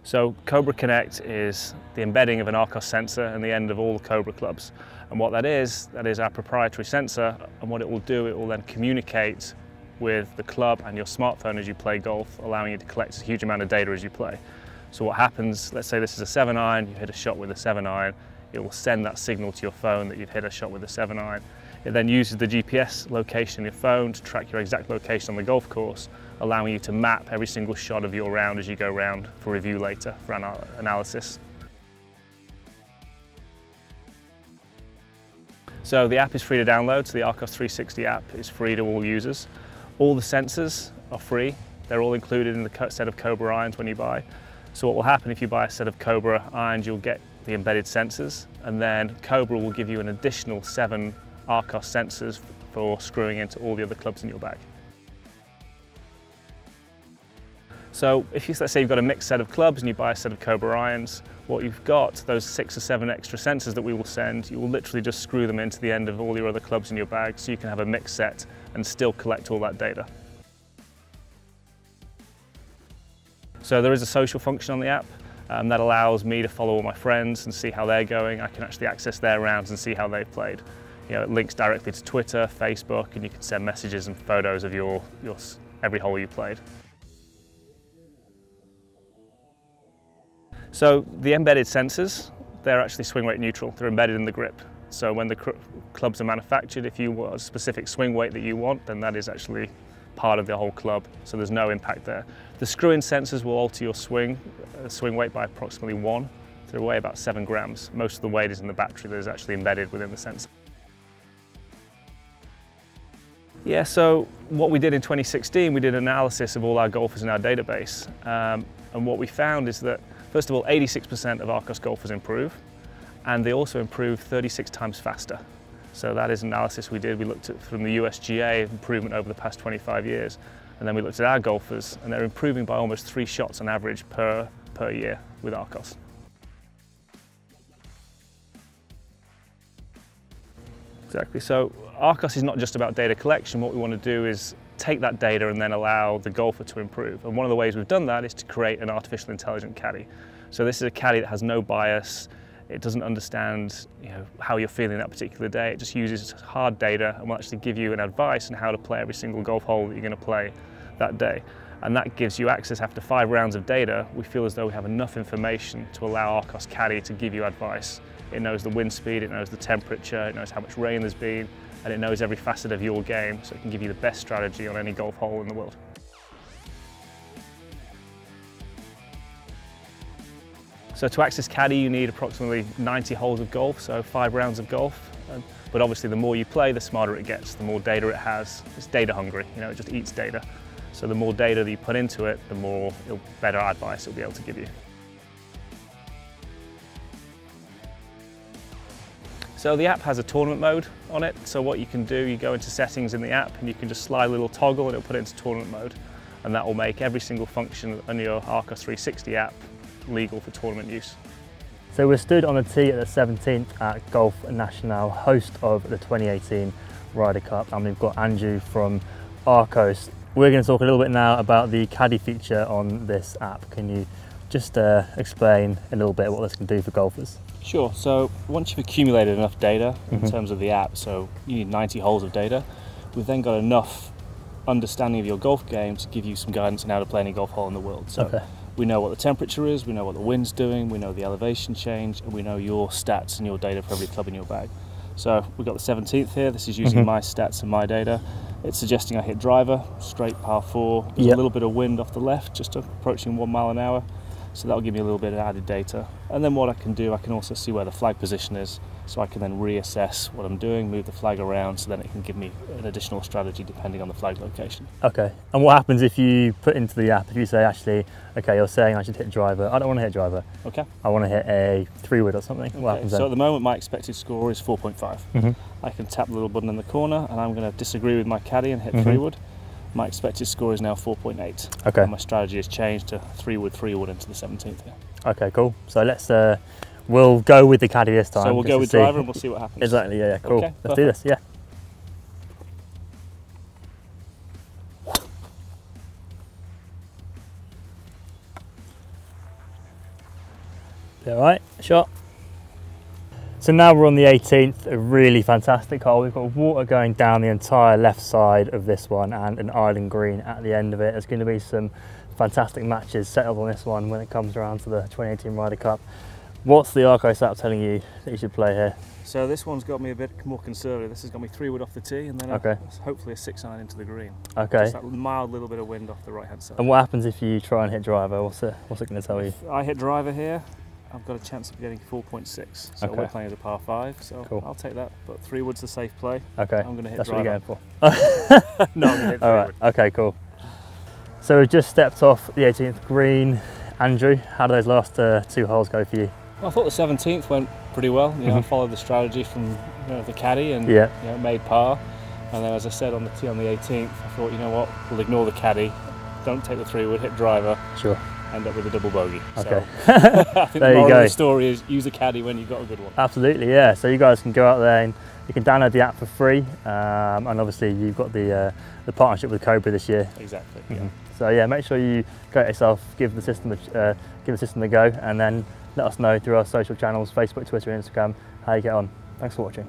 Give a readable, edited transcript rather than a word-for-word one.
So Cobra Connect is the embedding of an Arccos sensor in the end of all the Cobra clubs. And what that is our proprietary sensor, and what it will do, it will then communicate with the club and your smartphone as you play golf, allowing you to collect a huge amount of data as you play. So what happens, let's say this is a 7-iron, you hit a shot with a 7-iron, it will send that signal to your phone that you've hit a shot with a 7-iron. It then uses the GPS location in your phone to track your exact location on the golf course, allowing you to map every single shot of your round as you go round for review later for analysis. So the app is free to download, so the Arccos 360 app is free to all users. All the sensors are free, they're all included in the set of Cobra irons when you buy. So what will happen if you buy a set of Cobra irons, you'll get the embedded sensors, and then Cobra will give you an additional 7 Arccos sensors for screwing into all the other clubs in your bag. So if let's say you've got a mixed set of clubs and you buy a set of Cobra irons, what you've got, those 6 or 7 extra sensors that we will send, you will literally just screw them into the end of all your other clubs in your bag, so you can have a mixed set and still collect all that data. So there is a social function on the app that allows me to follow all my friends and see how they're going. I can actually access their rounds and see how they've played. You know, it links directly to Twitter, Facebook, and you can send messages and photos of your every hole you played. So the embedded sensors, they're actually swing weight neutral. They're embedded in the grip. So when the clubs are manufactured, if you want a specific swing weight that you want, then that is actually part of the whole club, so there's no impact there. The screw-in sensors will alter your swing weight by approximately 1. They weigh about 7 grams. Most of the weight is in the battery that is actually embedded within the sensor. Yeah, so what we did in 2016, we did an analysis of all our golfers in our database. And what we found is that, first of all, 86% of Arccos golfers improve, and they also improve 36 times faster. So that is analysis we did. We looked at from the USGA improvement over the past 25 years, and then we looked at our golfers, and they're improving by almost 3 shots on average per year with Arccos. Exactly. So Arccos is not just about data collection. What we want to do is take that data and then allow the golfer to improve. And one of the ways we've done that is to create an artificial intelligent caddy. So this is a caddy that has no bias. It doesn't understand, how you're feeling that particular day. It just uses hard data and will actually give you an advice on how to play every single golf hole that you're going to play that day. And that gives you access. After 5 rounds of data, we feel as though we have enough information to allow Arccos caddy to give you advice. It knows the wind speed, it knows the temperature, it knows how much rain there's been, and it knows every facet of your game, so it can give you the best strategy on any golf hole in the world. So to access caddy, you need approximately 90 holes of golf, so 5 rounds of golf. But obviously the more you play, the smarter it gets, the more data it has. It's data hungry, it just eats data. So the more data that you put into it, the better advice it'll be able to give you. So the app has a tournament mode on it. So what you can do, you go into settings in the app and you can just slide a little toggle and it'll put it into tournament mode. And that will make every single function on your Arccos 360 app legal for tournament use. So we're stood on the tee at the 17th at Golf National, host of the 2018 Ryder Cup, and we've got Andrew from Arccos. We're going to talk a little bit now about the caddy feature on this app. Can you just explain a little bit what this can do for golfers? Sure. So once you've accumulated enough data in terms of the app, so you need 90 holes of data, we've then got enough understanding of your golf game to give you some guidance on how to play any golf hole in the world. So we know what the temperature is, we know what the wind's doing, we know the elevation change, and we know your stats and your data for every club in your bag. So we've got the 17th here. This is using my stats and my data. It's suggesting I hit driver, straight par 4. There's a little bit of wind off the left, just approaching 1 mile an hour. So that'll give me a little bit of added data. And then what I can do, I can also see where the flag position is, so I can then reassess what I'm doing, move the flag around, so then it can give me an additional strategy depending on the flag location. Okay, and what happens if you put into the app, if you say, actually, okay, you're saying I should hit driver, I don't want to hit driver. Okay. I want to hit a 3-wood or something. What happens then? So at the moment, my expected score is 4.5. I can tap the little button in the corner, and I'm going to disagree with my caddy and hit 3-wood. My expected score is now 4.8. Okay. And my strategy has changed to 3-wood into the 17th here. Okay, cool. So let's, we'll go with the caddy this time. So we'll go with driver and we'll see what happens. Exactly, yeah, cool. Okay, let's do this, yeah. All right, shot. So now we're on the 18th, a really fantastic hole. We've got water going down the entire left side of this one and an island green at the end of it. There's going to be some fantastic matches set up on this one when it comes around to the 2018 Ryder Cup. What's the Arccos app telling you that you should play here? So this one's got me a bit more conservative. This has got me 3-wood off the tee and then hopefully a 6-iron into the green. Okay. Just that mild little bit of wind off the right hand side. And what happens if you try and hit driver? What's it going to tell you? If I hit driver here, I've got a chance of getting 4.6. So we're playing as a par 5, so cool. I'll take that. But 3-wood's the safe play. Okay. I'm going to hit That's driver. What you're going for. No, I'm going to hit 3-wood. All right. Okay, cool. So we've just stepped off the 18th green. Andrew, how do those last 2 holes go for you? Well, I thought the 17th went pretty well. You know, I followed the strategy from the caddie and made par. And then, as I said on the tee on the 18th, I thought, you know what, we'll ignore the caddie, don't take the 3-wood, hit driver. Sure. End up with a double bogey. Okay. So, I think there the moral you go. of the story is use a caddie when you've got a good one. Absolutely, yeah. So you guys can go out there and you can download the app for free, and obviously you've got the partnership with Cobra this year. Exactly. So yeah, make sure you go it yourself, give the system a go, and then let us know through our social channels, Facebook, Twitter, and Instagram, how you get on. Thanks for watching.